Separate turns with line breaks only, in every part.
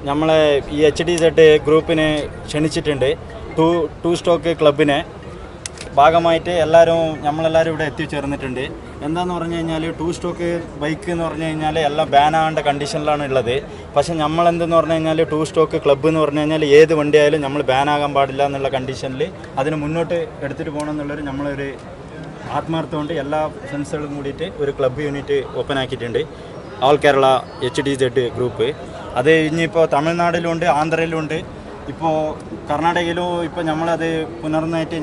നമ്മളെ ഈ HDZ ഗ്രൂപ്പിനെ ക്ഷണിച്ചിട്ടുണ്ട്. ടു സ്റ്റോക്ക് ക്ലബിനെ ഭാഗമായിട്ട് നമ്മളെല്ലാവരും ഇവിടെ എത്തിച്ചേർന്നിട്ടുണ്ട്. എന്താണെന്ന് പറഞ്ഞു കഴിഞ്ഞാൽ ടു സ്റ്റോക്ക് ബൈക്ക് എന്ന് പറഞ്ഞു കഴിഞ്ഞാൽ എല്ലാം ബാനാകേണ്ട കണ്ടീഷനിലാണ് ഉള്ളത്. പക്ഷേ നമ്മളെന്തെന്ന് പറഞ്ഞു കഴിഞ്ഞാൽ ടു സ്റ്റോക്ക് ക്ലബ്ബ് എന്ന് പറഞ്ഞു കഴിഞ്ഞാൽ ഏത് വണ്ടിയായാലും നമ്മൾ ബാനാകാൻ പാടില്ല എന്നുള്ള കണ്ടീഷനിൽ അതിന് മുന്നോട്ട് എടുത്തിട്ട് പോകണം എന്നുള്ളൊരു നമ്മളൊരു ആത്മാർത്ഥം കൊണ്ട് എല്ലാ ഫ്രണ്ട്സുകളും കൂടിയിട്ട് ഒരു ക്ലബ്ബ് യൂണിറ്റ് ഓപ്പൺ ആക്കിയിട്ടുണ്ട്. All Kerala HDZ group. അത് ഇനിയിപ്പോൾ തമിഴ്നാട്ടിലുണ്ട്, ആന്ധ്രയിലുണ്ട്, ഇപ്പോൾ കർണാടകയിലും. ഇപ്പോൾ നമ്മളത് പുനർന്നായിട്ട്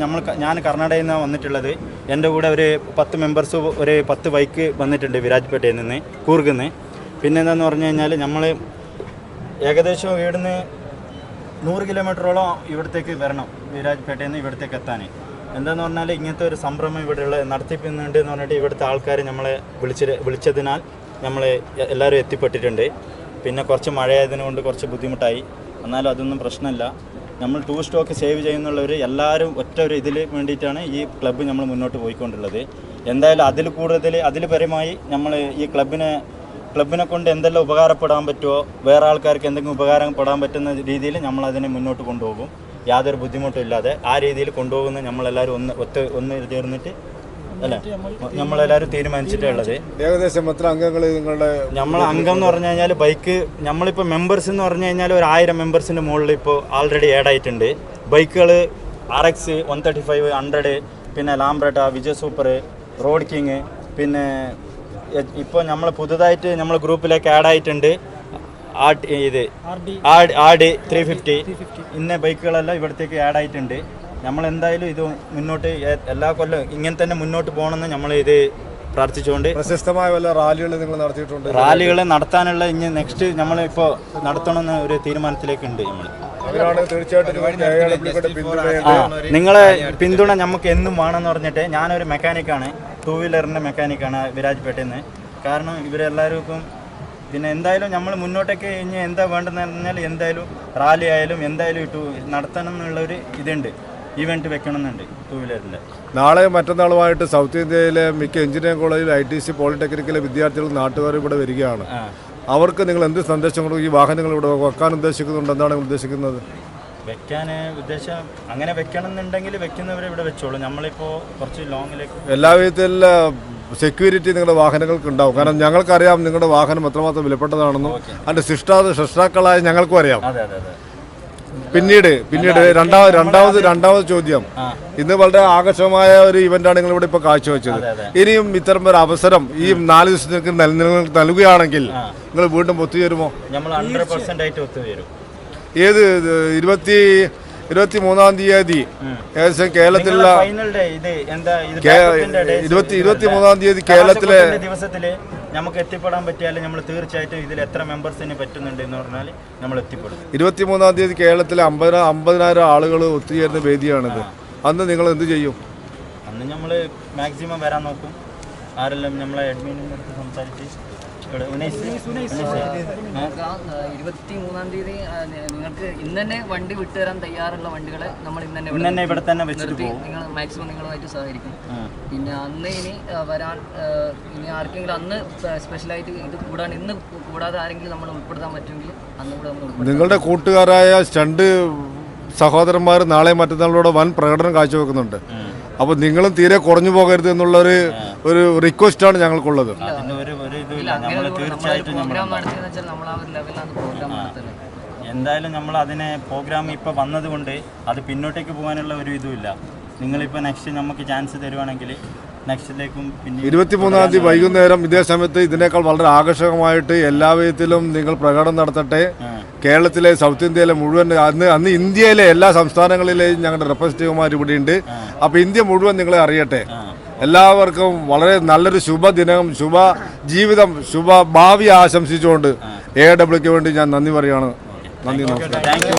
ഞാൻ കർണാടകയിൽ നിന്നാണ് വന്നിട്ടുള്ളത്. എൻ്റെ കൂടെ ഒരു 10 മെമ്പേഴ്സ് ഒരു 10 ബൈക്ക് വന്നിട്ടുണ്ട് വിരാജ്പേട്ടയിൽ നിന്ന്, കൂർഗിൽ നിന്ന്. പിന്നെ എന്താണെന്ന് പറഞ്ഞു കഴിഞ്ഞാൽ നമ്മൾ ഏകദേശം ഇവിടുന്ന് 100 കിലോമീറ്ററോളം ഇവിടത്തേക്ക് വരണം, വിരാജ്പേട്ടയിൽ നിന്ന് ഇവിടത്തേക്ക് എത്താൻ. എന്താണെന്ന് പറഞ്ഞാൽ ഇങ്ങനത്തെ ഒരു സംരംഭം ഇവിടെയുള്ള നടത്തിപ്പിക്കുന്നുണ്ട് എന്ന് പറഞ്ഞിട്ട് ഇവിടുത്തെ ആൾക്കാർ നമ്മളെ വിളിച്ചതിനാൽ നമ്മൾ എല്ലാവരും എത്തിപ്പെട്ടിട്ടുണ്ട്. പിന്നെ കുറച്ച് മഴയായതിനുകൊണ്ട് കുറച്ച് ബുദ്ധിമുട്ടായി, എന്നാലും അതൊന്നും പ്രശ്നമില്ല. നമ്മൾ ടു സ്റ്റോക്ക് സേവ് ചെയ്യുന്നുള്ളവർ എല്ലാവരും ഒറ്റ ഒരു ഇതിൽ വേണ്ടിയിട്ടാണ് ഈ ക്ലബ്ബ് നമ്മൾ മുന്നോട്ട് പോയിക്കൊണ്ടുള്ളത്. എന്തായാലും അതിൽ പരമായി നമ്മൾ ഈ ക്ലബിനെ കൊണ്ട് എന്തെല്ലാം ഉപകാരപ്പെടാൻ പറ്റുമോ, വേറെ ആൾക്കാർക്ക് എന്തെങ്കിലും ഉപകാരപ്പെടാൻ പറ്റുന്ന രീതിയിൽ നമ്മളതിനെ മുന്നോട്ട് കൊണ്ടുപോകും. യാതൊരു ബുദ്ധിമുട്ടും ഇല്ലാതെ ആ രീതിയിൽ കൊണ്ടുപോകുന്ന നമ്മളെല്ലാവരും ഒന്ന് ചേർന്നിട്ട് അല്ലേ നമ്മളെല്ലാവരും തീരുമാനിച്ചിട്ടുള്ളത്.
ഏകദേശം എത്ര അംഗങ്ങൾ
നമ്മളെ അംഗം എന്ന് പറഞ്ഞു കഴിഞ്ഞാൽ ബൈക്ക് നമ്മളിപ്പോൾ മെമ്പേഴ്സ് എന്ന് പറഞ്ഞു കഴിഞ്ഞാൽ ഒരു 1000 മെമ്പേഴ്സിൻ്റെ മുകളിൽ ഇപ്പോൾ ആൾറെഡി ആഡ് ആയിട്ടുണ്ട്. ബൈക്കുകൾ RX 135 100, പിന്നെ Lambretta, Vijay super, road king, പിന്നെ ഇപ്പോൾ നമ്മൾ പുതുതായിട്ട് നമ്മൾ ഗ്രൂപ്പിലേക്ക് ആഡ് ആയിട്ടുണ്ട് RD 350. ഇന്ന ബൈക്കുകളെല്ലാം ഇവിടത്തേക്ക് ആഡ് ആയിട്ടുണ്ട്. നമ്മളെന്തായാലും ഇത് മുന്നോട്ട് എല്ലാ കൊല്ലം ഇങ്ങനെ തന്നെ മുന്നോട്ട് പോകണമെന്ന് നമ്മൾ ഇത് പ്രാർത്ഥിച്ചുകൊണ്ട്
പ്രശസ്തമായ വല്ല റാലികൾ നിങ്ങൾ നടത്തിയിട്ടുണ്ട്?
റാലികൾ നടത്താനുള്ള ഇനി നെക്സ്റ്റ് നമ്മളിപ്പോൾ നടത്തണമെന്ന ഒരു തീരുമാനത്തിലേക്കുണ്ട് നമ്മൾ. നിങ്ങളെ പിന്തുണ നമുക്ക് എന്നും വേണമെന്ന് പറഞ്ഞിട്ട് ഞാനൊരു മെക്കാനിക്കാണ്, 2 വീലറിൻ്റെ മെക്കാനിക്കാണ് വിരാജ്പേട്ടയിൽ നിന്ന്. കാരണം ഇവരെല്ലാവർക്കും പിന്നെ എന്തായാലും നമ്മൾ മുന്നോട്ടേക്ക് ഇനി എന്താ വേണ്ടതെന്ന് പറഞ്ഞാൽ എന്തായാലും റാലി ആയാലും എന്തായാലും നടത്തണം എന്നുള്ളൊരു ഇതുണ്ട്, ഇവൻറ്റ് വെക്കണമെന്നുണ്ട് 2 വീലറിൻ്റെ.
നാളെ മറ്റന്നാളുമായിട്ട് സൗത്ത് ഇന്ത്യയിലെ മിക്ക എഞ്ചിനീയറിംഗ് കോളേജിൽ ITC പോളിടെക്നിക്കിലെ വിദ്യാർത്ഥികളും നാട്ടുകാരും ഇവിടെ വരികയാണ്. അവർക്ക് നിങ്ങൾ എന്ത് സന്ദേശം കൊടുക്കും? ഈ വാഹനങ്ങൾ ഇവിടെ വെക്കാൻ ഉദ്ദേശിക്കുന്നുണ്ട്, എന്താണ് ഉദ്ദേശിക്കുന്നത്?
അങ്ങനെ വെക്കണം എന്നുണ്ടെങ്കിൽ വെക്കുന്നവരെ ഇവിടെ വെച്ചോളൂ. നമ്മളിപ്പോൾ കുറച്ച് ലോങ്ങിലേക്ക്
എല്ലാ വിധത്തിലുള്ള സെക്യൂരിറ്റി നിങ്ങളുടെ വാഹനങ്ങൾക്ക് ഉണ്ടാവും. കാരണം ഞങ്ങൾക്കറിയാം നിങ്ങളുടെ വാഹനം എത്രമാത്രം വിലപ്പെട്ടതാണെന്നും അതിൻ്റെ സൃഷ്ടാക്കളായ ഞങ്ങൾക്കും അറിയാം. പിന്നീട് രണ്ടാമത് ചോദ്യം, ഇന്ന് വളരെ ആകർഷകമായ ഒരു ഇവന്റാണ് നിങ്ങൾ ഇവിടെ ഇപ്പൊ കാഴ്ചവെച്ചത്. ഇനിയും ഇത്തരം ഒരു അവസരം ഈ 4 ദിവസത്തേക്ക് നൽകുകയാണെങ്കിൽ നിങ്ങൾ വീണ്ടും ഒത്തുചേരുമോ?
നമ്മൾ 100% ആയിട്ട് ഒത്തുചേരും.
ഏത് 23-ാം തീയതി ഏകദേശം കേരളത്തിലുള്ള 23-ാം തീയതി കേരളത്തിലെ
ദിവസത്തില് നമുക്ക് എത്തിപ്പെടാൻ പറ്റിയാൽ നമ്മൾ തീർച്ചയായിട്ടും ഇതിൽ എത്ര മെമ്പേഴ്സിന് പറ്റുന്നുണ്ട് എന്ന് പറഞ്ഞാൽ നമ്മൾ എത്തിപ്പെടും.
23-ാം തീയതി കേരളത്തിലെ 50,000 ആളുകൾ ഒത്തുചേരുന്ന വേദിയാണിത്. അന്ന് നിങ്ങൾ എന്ത് ചെയ്യും?
അന്ന് നമ്മൾ മാക്സിമം വരാൻ നോക്കും. ആരെല്ലാം നമ്മളെ അഡ്മിനിൻ്റെ അടുത്ത് സംസാരിച്ച്
23-ാം തീയതി നിങ്ങൾക്ക് ഇന്ന് തന്നെ വണ്ടി വിട്ടുതരാൻ തയ്യാറുള്ള വണ്ടികളെ നമ്മൾ ഇന്ന്
തന്നെ ഇവിടെ തന്നെ വെച്ചിട്ട്
നിങ്ങൾ മാക്സിമം നിങ്ങളുമായിട്ട് സഹകരിക്കും. പിന്നെ അന്ന് ഇനി വരാൻ ഇനി ആർക്കെങ്കിലും അന്ന് സ്പെഷ്യലായിട്ട് ഇത് ഇന്ന് കൂടാതെ ആരെങ്കിലും നമ്മൾ ഉൾപ്പെടുത്താൻ പറ്റുമെങ്കിൽ അന്ന് കൂടെ നമ്മൾ
നിങ്ങളുടെ കൂട്ടുകാരായ സ്റ്റണ്ട് സഹോദരന്മാർ നാളെ മറ്റന്നാളോടെ വൻ പ്രകടനം കാഴ്ചവെക്കുന്നുണ്ട്. അപ്പോൾ നിങ്ങളും തീരെ കുറഞ്ഞു പോകരുത് എന്നുള്ളൊരു റിക്വസ്റ്റാണ് ഞങ്ങൾക്കുള്ളത്.
എന്തായാലും നമ്മൾ അതിനെ പ്രോഗ്രാം ഇപ്പോൾ വന്നതുകൊണ്ട് അത് പിന്നോട്ടേക്ക് പോകാനുള്ള ഒരു ഇതുമില്ല. നിങ്ങളിപ്പോൾ നെക്സ്റ്റ് നമുക്ക് ചാൻസ് തരുവാണെങ്കിൽ നെക്സ്റ്റിലേക്കും.
23-ാം തീയതി വൈകുന്നേരം ഇതേ സമയത്ത് ഇതിനേക്കാൾ വളരെ ആകർഷകമായിട്ട് എല്ലാ വിധത്തിലും നിങ്ങൾ പ്രകടനം നടത്തട്ടെ. കേരളത്തിലെ സൗത്ത് ഇന്ത്യയിലെ മുഴുവൻ അന്ന് ഇന്ത്യയിലെ എല്ലാ സംസ്ഥാനങ്ങളിലെയും ഞങ്ങളുടെ റെപ്രസെൻറ്റേറ്റീവുമാർ ഇവിടെയുണ്ട്. അപ്പോൾ ഇന്ത്യ മുഴുവൻ നിങ്ങളെ അറിയട്ടെ. എല്ലാവർക്കും വളരെ നല്ലൊരു ശുഭദിനം, ശുഭ ജീവിതം, ശുഭ ഭാവി ആശംസിച്ചുകൊണ്ട് AWക്ക് വേണ്ടി ഞാൻ നന്ദി പറയുകയാണ്. നന്ദി, നമസ്കാരം.